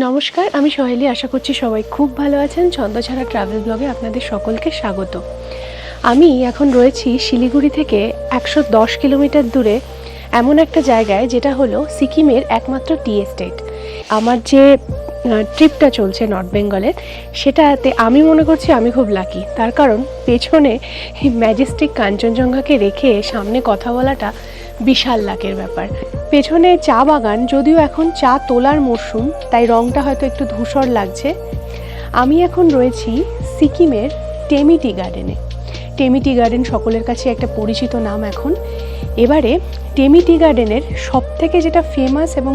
নমস্কার, আমি সোহেলি। আশা করছি সবাই খুব ভালো আছেন। ছন্দছাড়া ট্রাভেল ব্লগে আপনাদের সকলকে স্বাগত। আমি এখন রয়েছি শিলিগুড়ি থেকে 110 কিলোমিটার দূরে এমন একটা জায়গায়, যেটা হলো সিকিমের একমাত্র টি এস্টেট। আমার যে ট্রিপটা চলছে নর্থ বেঙ্গলের, সেটাতে আমি মনে করছি আমি খুব লাকি। তার কারণ পেছনে ম্যাজেস্টিক কাঞ্চনজঙ্ঘাকে রেখে সামনে কথা বলাটা বিশাল লাকের ব্যাপার। পেছনে চা বাগান, যদিও এখন চা তোলার মরশুম, তাই রংটা হয়তো একটু ধূসর লাগছে। আমি এখন রয়েছি সিকিমের টেমি টি গার্ডেনে। টেমি টি গার্ডেন সকলের কাছে একটা পরিচিত নাম এখন। এবারে টেমি টি গার্ডেনের সবথেকে যেটা ফেমাস এবং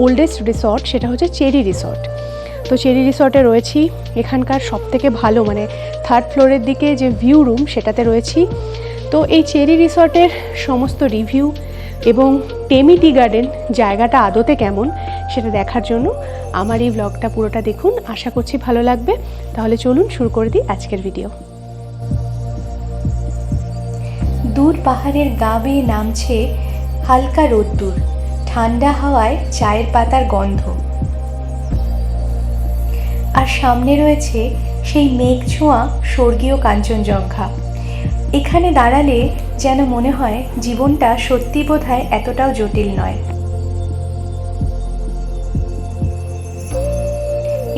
ওল্ডেস্ট রিসর্ট, সেটা হচ্ছে চেরি রিসর্ট। তো চেরি রিসর্টে রয়েছি। এখানকার সবথেকে ভালো, মানে 3rd ফ্লোরের দিকে যে ভিউ রুম, সেটাতে রয়েছি। তো এই চেরি রিসর্টের সমস্ত রিভিউ এবং টেমি টি গার্ডেন জায়গাটা আদতে কেমন, সেটা দেখার জন্য আমার এই ব্লগটা পুরোটা দেখুন। আশা করছি ভালো লাগবে। তাহলে চলুন শুরু করে দিই আজকের ভিডিও। দূর পাহাড়ের গা বেয়ে নামছে হালকা রোদ্দুর, ঠান্ডা হাওয়ায় চায়ের পাতার গন্ধ। আর সামনে রয়েছে সেই মেঘ ছোঁয়া স্বর্গীয় কাঞ্চনজঙ্ঘা। এখানে দাঁড়ালে যেন মনে হয় জীবনটা সত্যি বোধহয় এতটাও জটিল নয়।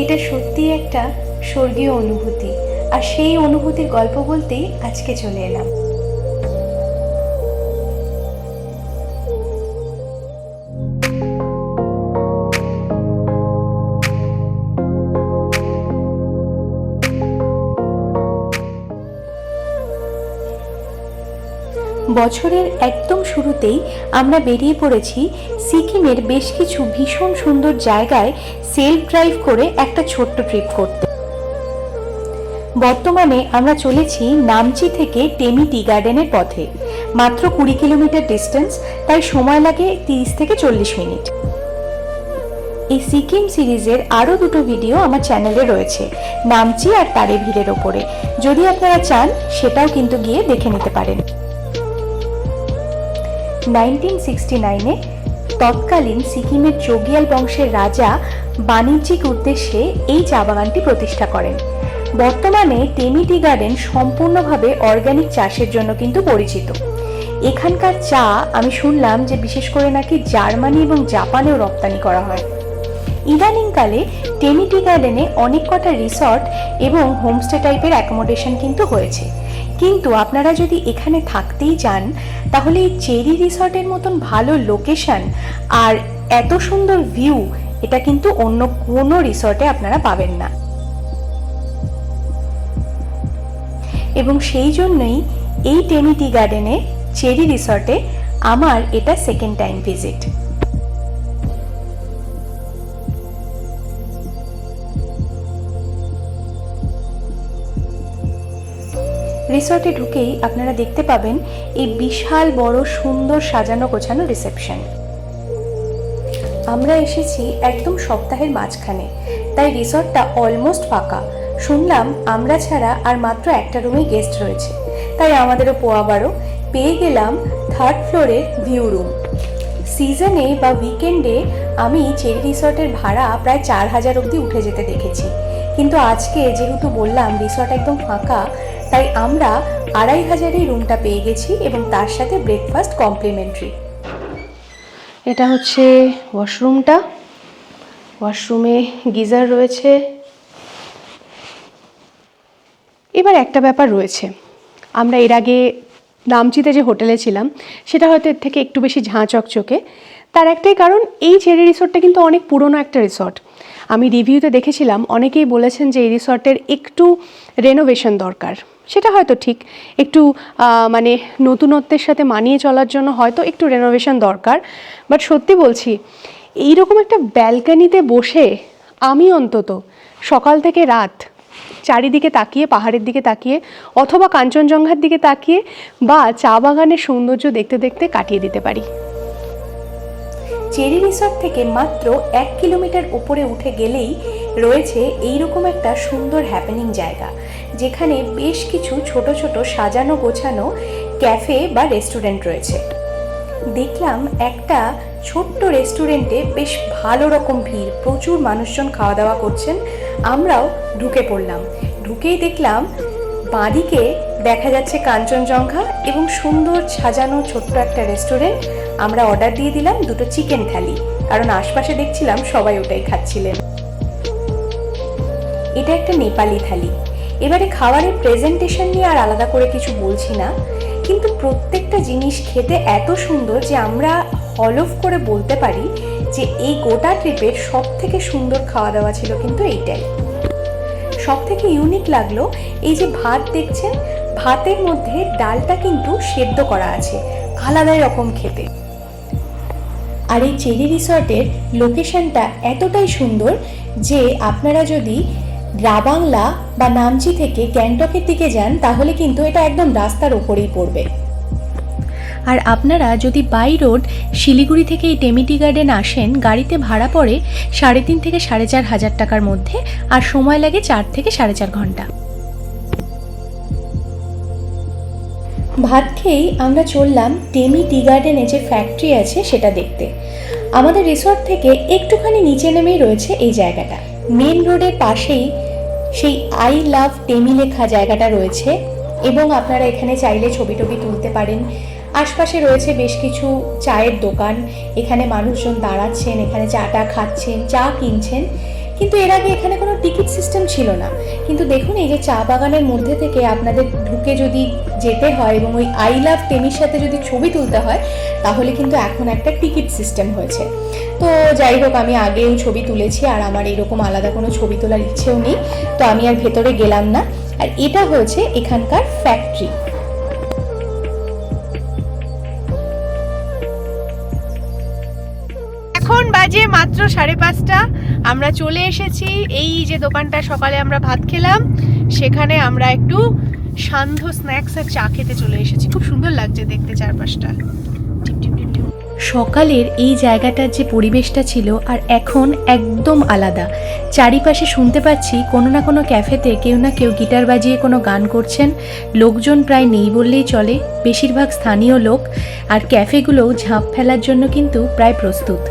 এটা সত্যি একটা স্বর্গীয় অনুভূতি, আর সেই অনুভূতির গল্প বলতেই আজকে চলে এলাম। বছরের একদম শুরুতেই আমরা বেরিয়ে পড়েছি সিকিমের বেশ কিছু ভীষণ সুন্দর জায়গায় সেলফ ড্রাইভ করে একটা ছোট্ট ট্রিপ করতে। বর্তমানে আমরা চলেছি নামচি থেকে টেমি টি গার্ডেনের পথে। মাত্র 20 কিলোমিটার ডিস্টেন্স, তাই সময় লাগে 30 থেকে 40 মিনিট। এই সিকিম সিরিজের আরও দুটো ভিডিও আমার চ্যানেলে রয়েছে, নামচি আর তারে ভিড়ের ওপরে। যদি আপনারা চান সেটাও কিন্তু গিয়ে দেখে নিতে পারেন। 1969-এ তৎকালীন সিকিমের চোগিয়াল বংশের রাজা বাণিজ্যিক উদ্দেশ্যে এই চা বাগানটি প্রতিষ্ঠা করেন। বর্তমানে টেমি টি গার্ডেন সম্পূর্ণভাবে অর্গানিক চাষের জন্য কিন্তু পরিচিত। এখানকার চা আমি শুনলাম যে বিশেষ করে নাকি জার্মানি এবং জাপানেও রপ্তানি করা হয়। ইদানিংকালে টেমি টি গার্ডেনে অনেক কটা রিসর্ট এবং হোমস্টে টাইপের অ্যাকোমোডেশন কিন্তু হয়েছে। কিন্তু আপনারা যদি এখানে থাকতেই চান, তাহলে এই চেরি রিসর্টের মতন ভালো লোকেশন আর এত সুন্দর ভিউ, এটা কিন্তু অন্য কোনো রিসর্টে আপনারা পাবেন না। এবং সেই জন্যই এই টেমি টি গার্ডেনে চেরি রিসর্টে আমার এটা সেকেন্ড টাইম ভিজিট। রিসর্টে ঢুকেই আপনারা দেখতে পাবেন এই বিশাল বড় সুন্দর সাজানো গোছানো রিসেপশন। আমরা এসেছি একদম সপ্তাহের মাঝখানে, তাই রিসর্টটা অলমোস্ট ফাঁকা। শুনলাম আমরা ছাড়া আর মাত্র একটা রুমে গেস্ট রয়েছে, তাই আমাদেরও পোয়া বারো। পেয়ে গেলাম 3rd ফ্লোরের ভিউ রুম। সিজনে বা উইকেন্ডে আমি চেরি রিসর্টের ভাড়া প্রায় 4000 অবধি উঠে যেতে দেখেছি, কিন্তু আজকে যেহেতু বললাম রিসর্ট একদম ফাঁকা, তাই আমরা 2500-এই রুমটা পেয়ে গেছি এবং তার সাথে ব্রেকফাস্ট কমপ্লিমেন্টারি। এটা হচ্ছে ওয়াশরুমটা। ওয়াশরুমে গিজার রয়েছে। এবার একটা ব্যাপার রয়েছে, আমরা এর আগে নামচিতে যে হোটেলে ছিলাম, সেটা হয়তো এর থেকে একটু বেশি ঝাঁ চকচকে। তার একটাই কারণ, এই চেরি রিসর্টটা কিন্তু অনেক পুরনো একটা রিসর্ট। আমি রিভিউতে দেখেছিলাম অনেকেই বলেছেন যে এই রিসর্টের একটু রেনোভেশন দরকার। সেটা হয়তো ঠিক, একটু মানে নতুনত্বের সাথে মানিয়ে চলার জন্য হয়তো একটু রেনোভেশন দরকার। বাট সত্যি বলছি, এইরকম একটা ব্যালকানিতে বসে আমি অন্তত সকাল থেকে রাত চারিদিকে তাকিয়ে, পাহাড়ের দিকে তাকিয়ে অথবা কাঞ্চনজঙ্ঘার দিকে তাকিয়ে বা চা বাগানের সৌন্দর্য দেখতে দেখতে কাটিয়ে দিতে পারি। চেরি রিসর্ট থেকে মাত্র 1 কিলোমিটার উপরে উঠে গেলেই রয়েছে এইরকম একটা সুন্দর হ্যাপেনিং জায়গা, যেখানে বেশ কিছু ছোট ছোট সাজানো গোছানো ক্যাফে বা রেস্টুরেন্ট রয়েছে। দেখলাম একটা ছোট্ট রেস্টুরেন্টে বেশ ভালো রকম ভিড়, প্রচুর মানুষজন খাওয়া দাওয়া করছেন। আমরাও ঢুকে পড়লাম। ঢুকেই দেখলাম বাঁদিকে দেখা যাচ্ছে কাঞ্চনজঙ্ঘা এবং সুন্দর সাজানো ছোট্ট একটা রেস্টুরেন্ট। আমরা অর্ডার দিয়ে দিলাম 2টো চিকেন থালি, কারণ আশপাশে দেখছিলাম সবাই ওটাই খাচ্ছিলেন। এটা একটা নেপালি থালি। এবারে খাবারের প্রেজেন্টেশন নিয়ে আর আলাদা করে কিছু বলছি না, কিন্তু প্রত্যেকটা জিনিস খেতে এত সুন্দর যে আমরা হলফ করে বলতে পারি যে এই গোটা ট্রিপের সব থেকে সুন্দর খাওয়া দাওয়া ছিল কিন্তু এইটাই। সব থেকে ইউনিক লাগলো এই যে ভাত দেখছেন, ভাতের মধ্যে ডালটা কিন্তু সেদ্ধ করা আছে, আলাদাই রকম খেতে। আর এই চেরি রিসর্টের লোকেশনটা এতটাই সুন্দর যে আপনারা যদি রাবাংলা বা নামচি থেকে গ্যাংটকের দিকে যান তাহলে কিন্তু এটা একদম রাস্তার ওপরেই পড়বে। আর আপনারা যদি বাই রোড শিলিগুড়ি থেকে এই টেমিটি গার্ডেন আসেন, গাড়িতে ভাড়া পড়ে 3.5 থেকে 4.5 হাজার টাকার মধ্যে, আর সময় লাগে 4 থেকে 4.5 ঘন্টা। ভাত খেয়েই আমরা চললাম টেমি টি গার্ডেনে যে ফ্যাক্টরি আছে সেটা দেখতে। আমাদের রিসর্ট থেকে একটুখানি নিচে নেমেই রয়েছে এই জায়গাটা। মেন রোডের পাশেই সেই আই লাভ টেমি লেখা জায়গাটা রয়েছে, এবং আপনারা এখানে চাইলে ছবি টবি তুলতে পারেন। আশপাশে রয়েছে বেশ কিছু চায়ের দোকান, এখানে মানুষজন দাঁড়াচ্ছেন, এখানে চাটা খাচ্ছেন, চা কিনছেন। কিন্তু এর আগে এখানে কোনো টিকিট সিস্টেম ছিল না। কিন্তু দেখুন এই যে চা বাগানের মধ্যে থেকে আপনাদের ঢুকে যদি যেতে হয় এবং ওই আই লাভ টেমির সাথে যদি ছবি তুলতে হয় তাহলে কিন্তু এখন একটা টিকিট সিস্টেম হয়েছে। তো যাই হোক, আমি আগেও ছবি তুলেছি আর আমার এরকম আলাদা কোনো ছবি তোলার ইচ্ছেও নেই, তো আমি আর ভেতরে গেলাম না। আর এটা হয়েছে এখানকার ফ্যাক্টরি। এখন বাজে মাত্র 5:30। আমরা চলে এসেছি এই যে দোকানটা সকালে আমরা ভাত খেলাম সেখানে। আমরা একটু সান্ধ্য স্ন্যাক্স আর চা খেতে চলে এসেছি। খুব সুন্দর লাগছে দেখতে চারপাশটা। সকালের এই জায়গাটার যে পরিবেশটা ছিল আর এখন একদম আলাদা। চারিপাশে শুনতে পাচ্ছি কোনো না কোনো ক্যাফেতে কেউ না কেউ গিটার বাজিয়ে কোনো গান করছেন। লোকজন প্রায় নেই বললেই চলে, বেশিরভাগ স্থানীয় লোক। আর ক্যাফেগুলোও ঝাঁপ ফেলার জন্য কিন্তু প্রায় প্রস্তুত।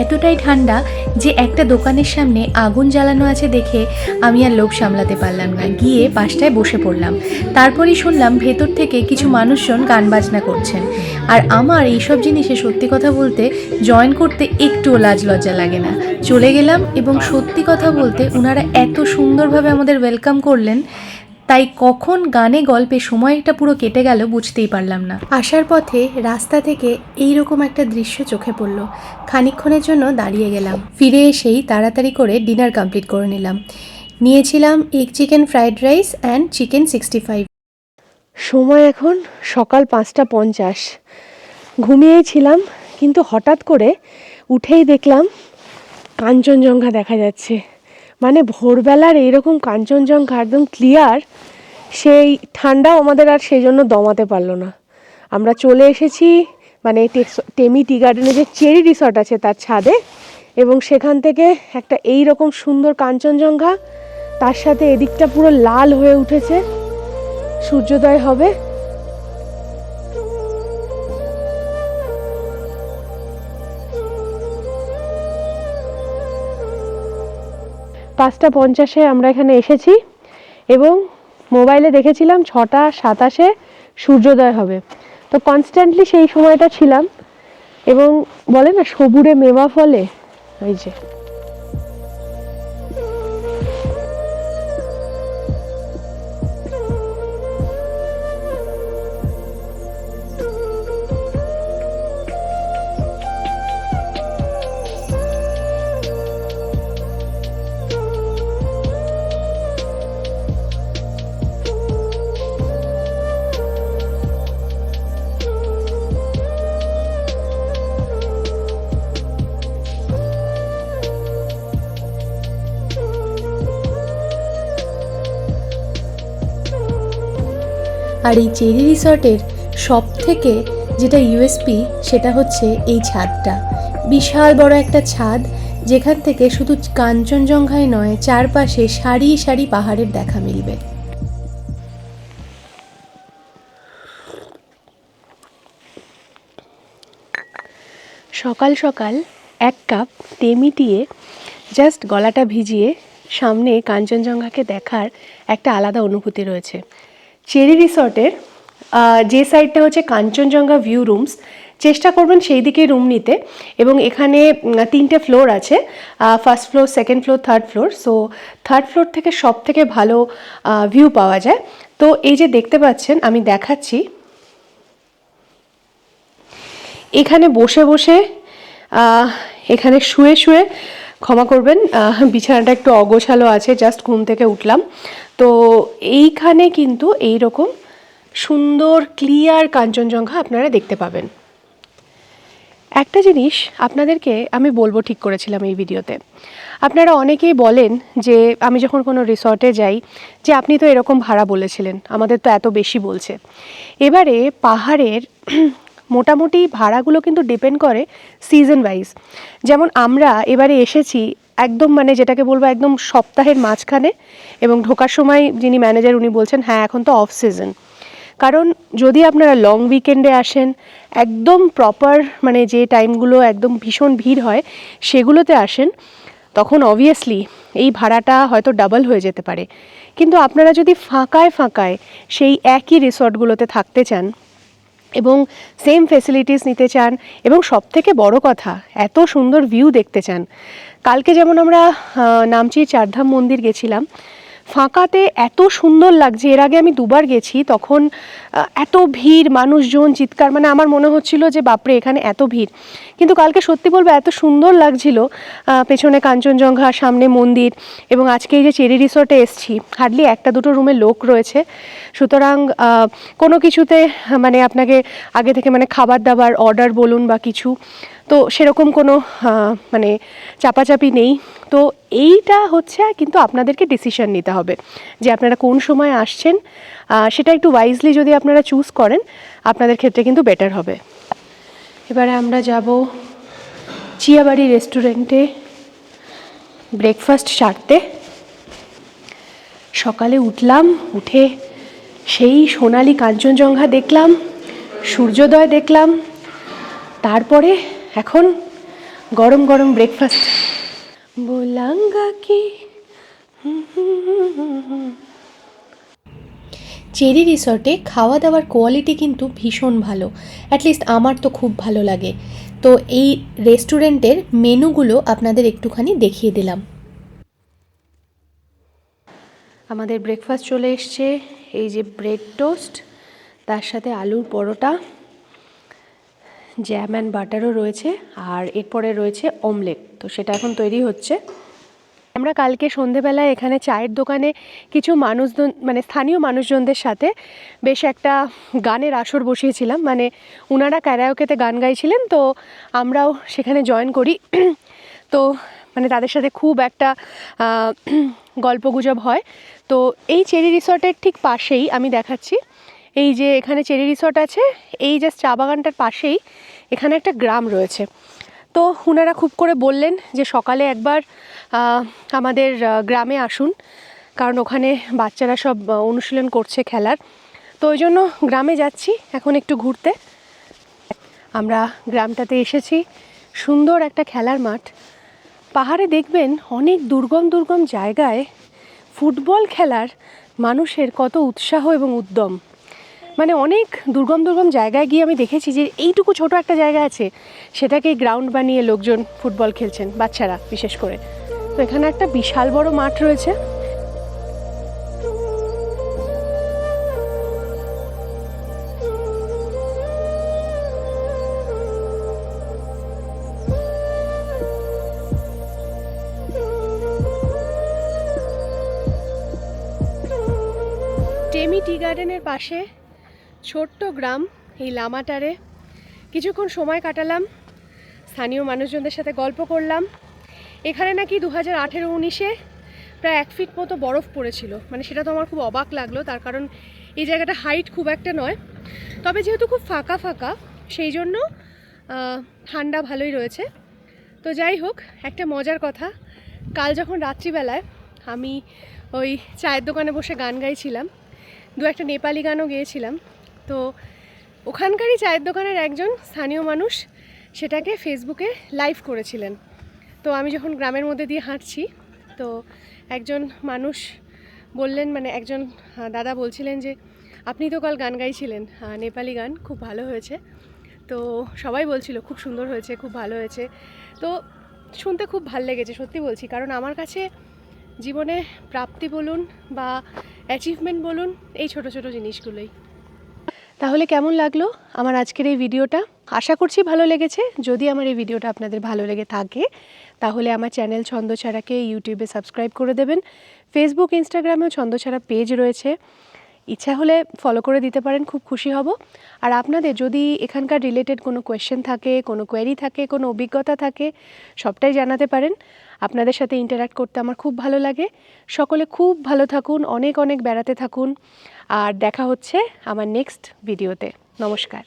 এতটাই ঠান্ডা যে একটা দোকানের সামনে আগুন জ্বালানো আছে দেখে আমি আর লোভ সামলাতে পারলাম না, গিয়ে পাশটায় বসে পড়লাম। তারপরেই শুনলাম ভেতর থেকে কিছু মানুষজন গান বাজনা করছেন। আর আমার এইসব জিনিসে সত্যি কথা বলতে জয়েন করতে একটুও লাজ লজ্জা লাগে না। চলে গেলাম এবং সত্যি কথা বলতে ওনারা এত সুন্দরভাবে আমাদের ওয়েলকাম করলেন, তাই কখন গানে গল্পে সময়টা পুরো কেটে গেল বুঝতেই পারলাম না। আসার পথে রাস্তা থেকে এইরকম একটা দৃশ্য চোখে পড়লো। খানিকক্ষণের জন্য দাঁড়িয়ে গেলাম, ফিরে এসেই তাড়াতাড়ি করে ডিনার কমপ্লিট করে নিলাম। নিয়েছিলাম egg chicken fried rice and chicken 65। সময় এখন সকাল 5:50। ঘুমিয়েই ছিলাম, কিন্তু হঠাৎ করে উঠেই দেখলাম কাঞ্চনজঙ্ঘা দেখা যাচ্ছে। মানে ভোরবেলার এইরকম কাঞ্চনজঙ্ঘা একদম ক্লিয়ার, সেই ঠান্ডাও আমাদের আর সেই জন্য দমাতে পারলো না। আমরা চলে এসেছি মানে টেমি টি গার্ডেনে যে চেরি রিসর্ট আছে তার ছাদে, এবং সেখান থেকে একটা এই রকম সুন্দর কাঞ্চনজঙ্ঘা, তার সাথে এদিকটা পুরো লাল হয়ে উঠেছে, সূর্যোদয় হবে। পাঁচটা 50-এ আমরা এখানে এসেছি এবং মোবাইলে দেখেছিলাম 6:27 সূর্যোদয় হবে। তো কনস্ট্যান্টলি সেই সময়টা ছিলাম, এবং বলে না সবুরে মেওয়া ফলে, ওই যে আর এই চেরি রিসর্টের সব থেকে যেটা ইউএসপি সেটা হচ্ছে এই ছাদটা। বিশাল বড় একটা ছাদ, যেখান থেকে শুধু কাঞ্চনজঙ্ঘাই নয়, চারপাশে সারি সারি পাহাড়ের দেখা মিলবে। সকাল সকাল 1 কাপ টেমিটিয়ে জাস্ট গলাটা ভিজিয়ে সামনে কাঞ্চনজঙ্ঘাকে দেখার একটা আলাদা অনুভূতি রয়েছে। চেরি রিসর্টের যে সাইডটা হচ্ছে কাঞ্চনজঙ্ঘা ভিউ রুমস, চেষ্টা করবেন সেই দিকে রুম নিতে। এবং এখানে 3টে ফ্লোর আছে, first floor, second floor, third floor. So third floor থেকে সব থেকে ভালো ভিউ পাওয়া যায়। তো এই যে দেখতে পাচ্ছেন, আমি দেখাচ্ছি, এখানে বসে বসে এখানে শুয়ে শুয়ে, ক্ষমা করবেন বিছানাটা একটু অগোছালো আছে, জাস্ট ঘুম থেকে উঠলাম। তো এইখানে কিন্তু এই রকম সুন্দর ক্লিয়ার কাঞ্চনজঙ্ঘা আপনারা দেখতে পাবেন। একটা জিনিস আপনাদেরকে আমি বলবো, ঠিক করেছিলাম এই ভিডিওতে। আপনারা অনেকেই বলেন যে আমি যখন কোনো রিসর্টে যাই যে আপনি তো এরকম ভাড়া বলেছিলেন, আমাদের তো এত বেশি বলছে। এবারে পাহাড়ের মোটামুটি ভাড়াগুলো কিন্তু ডিপেন্ড করে সিজন ওয়াইজ। যেমন আমরা এবারে এসেছি একদম, মানে যেটাকে বলবো একদম সপ্তাহের মাঝখানে, এবং ঢোকার সময় যিনি ম্যানেজার উনি বলছেন হ্যাঁ এখন তো অফ সিজন। কারণ যদি আপনারা লং উইকেন্ডে আসেন, একদম প্রপার মানে যে টাইমগুলো একদম ভীষণ ভিড় হয় সেগুলোতে আসেন, তখন অবভিয়াসলি এই ভাড়াটা হয়তো ডাবল হয়ে যেতে পারে। কিন্তু আপনারা যদি ফাঁকায় ফাঁকায় সেই একই রিসর্টগুলোতে থাকতে চান এবং সেম ফেসিলিটিস নিতে চান, এবং সবথেকে বড় কথা এত সুন্দর ভিউ দেখতে চান। কালকে যেমন আমরা নামচির চারধাম মন্দির গেছিলাম, ফাঁকাতে এত সুন্দর লাগছে। এর আগে আমি 2বার গেছি, তখন এত ভিড়, মানুষজন চিৎকার, মানে আমার মনে হচ্ছিল যে বাপরে এখানে এত ভিড়। কিন্তু কালকে সত্যি বলবো এত সুন্দর লাগছিল, পেছনে কাঞ্চনজঙ্ঘা, সামনে মন্দির। এবং আজকে এই যে চেরি রিসর্টে এসছি, হার্ডলি 1-2 রুমে লোক রয়েছে। সুতরাং কোনো কিছুতে মানে আপনাকে আগে থেকে মানে খাবার দাবার অর্ডার বলুন বা কিছু, তো সেরকম কোনো মানে চাপাচাপি নেই। তো এইটা হচ্ছে, কিন্তু আপনাদেরকে ডিসিশন নিতে হবে যে আপনারা কোন সময় আসছেন। সেটা একটু ওয়াইজলি যদি আপনারা চুজ করেন, আপনাদের ক্ষেত্রে কিন্তু বেটার হবে। এবারে আমরা যাব চিয়াবাড়ি রেস্টুরেন্টে ব্রেকফাস্ট সারতে। সকালে উঠলাম, উঠে সেই সোনালি কাঞ্চনজঙ্ঘা দেখলাম, সূর্যোদয় দেখলাম, তারপরে এখন গরম গরম ব্রেকফাস্ট। বোলাঙ্গা কি চেরি রিসর্টে খাওয়া দাওয়ার কোয়ালিটি কিন্তু ভীষণ ভালো, অ্যাটলিস্ট আমার তো খুব ভালো লাগে। তো এই রেস্টুরেন্টের মেনুগুলো আপনাদের একটুখানি দেখিয়ে দিলাম। আমাদের ব্রেকফাস্ট চলে এসছে, এই যে ব্রেড টোস্ট, তার সাথে আলুর পরোটা, জ্যাম অ্যান্ড বাটারও রয়েছে, আর এরপরে রয়েছে অমলেট। তো সেটা এখন তৈরি হচ্ছে। আমরা কালকে সন্ধেবেলায় এখানে চায়ের দোকানে কিছু মানুষজন, মানে স্থানীয় মানুষজনদের সাথে বেশ একটা গানের আসর বসিয়েছিলাম। মানে ওনারা ক্যারাওকেতে গান গাইছিলেন, তো আমরাও সেখানে জয়েন করি। তো মানে তাদের সাথে খুব একটা গল্পগুজব হয়। তো এই চেরি রিসর্টের ঠিক পাশেই আমি দেখাচ্ছি, এই যে এখানে চেরি রিসর্ট আছে, এই যে চা বাগানটার পাশেই এখানে একটা গ্রাম রয়েছে। তো ওনারা খুব করে বললেন যে সকালে একবার আমাদের গ্রামে আসুন, কারণ ওখানে বাচ্চারা সব অনুশীলন করছে খেলার। তো ওই জন্য গ্রামে যাচ্ছি এখন একটু ঘুরতে। আমরা গ্রামটাতে এসেছি, সুন্দর একটা খেলার মাঠ। পাহাড়ে দেখবেন অনেক দুর্গম দুর্গম জায়গায় ফুটবল খেলার মানুষের কত উৎসাহ এবং উদ্যম। মানে অনেক দুর্গম দুর্গম জায়গায় গিয়ে আমি দেখেছি যে এইটুকু ছোট একটা জায়গা আছে, সেটাকেই গ্রাউন্ড বানিয়ে লোকজন ফুটবল খেলছেন, বাচ্চারা বিশেষ করে। তো এখানে একটা বিশাল বড় মাঠ রয়েছে। টেমি টি গার্ডেনের পাশে ছোট্ট গ্রাম এই লামাটারে কিছুক্ষণ সময় কাটালাম, স্থানীয় মানুষজনদের সাথে গল্প করলাম। এখানে নাকি 2018-19 প্রায় 1 ফিট মতো বরফ পড়েছিল। মানে সেটা তো আমার খুব অবাক লাগলো, তার কারণ এই জায়গাটা হাইট খুব একটা নয়, তবে যেহেতু খুব ফাঁকা ফাঁকা সেই জন্য ঠান্ডা ভালোই রয়েছে। তো যাই হোক, একটা মজার কথা, কাল যখন রাত্রিবেলায় আমি ওই চায়ের দোকানে বসে গান গাইছিলাম, 2-একটা নেপালি গানও গেয়েছিলাম। তো ওখানকারই চায়ের দোকানের একজন স্থানীয় মানুষ সেটাকে ফেসবুকে লাইভ করেছিলেন। তো আমি যখন গ্রামের মধ্যে দিয়ে হাঁটছি, তো একজন মানুষ বললেন, মানে একজন দাদা বলছিলেন যে আপনি তো কাল গান গাইছিলেন, নেপালি গান, খুব ভালো হয়েছে। তো সবাই বলছিল খুব সুন্দর হয়েছে, খুব ভালো হয়েছে। তো শুনতে খুব ভাল লেগেছে, সত্যি বলছি, কারণ আমার কাছে জীবনে প্রাপ্তি বলুন বা অ্যাচিভমেন্ট বলুন, এই ছোট ছোট জিনিসগুলোই। তাহলে কেমন লাগলো আমার আজকের এই ভিডিওটা? আশা করছি ভালো লেগেছে। যদি আমার এই ভিডিওটা আপনাদের ভালো লেগে থাকে তাহলে আমার চ্যানেল ছন্দছাড়াকে ইউটিউবে সাবস্ক্রাইব করে দেবেন। ফেসবুক, ইনস্টাগ্রামেও ছন্দছাড়া পেজ রয়েছে, ইচ্ছা হলে ফলো করে দিতে পারেন, খুব খুশি হব। আর আপনাদের যদি এখানকার রিলেটেড কোনো কোয়েশ্চেন থাকে, কোনো কোয়েরি থাকে, কোনো অভিজ্ঞতা থাকে, সবটাই জানাতে পারেন। আপনাদের সাথে ইন্টারঅ্যাক্ট করতে আমার খুব ভালো লাগে। সকলে খুব ভালো থাকুন, অনেক অনেক বেড়াতে থাকুন, আর দেখা হচ্ছে আমার নেক্সট ভিডিওতে। নমস্কার।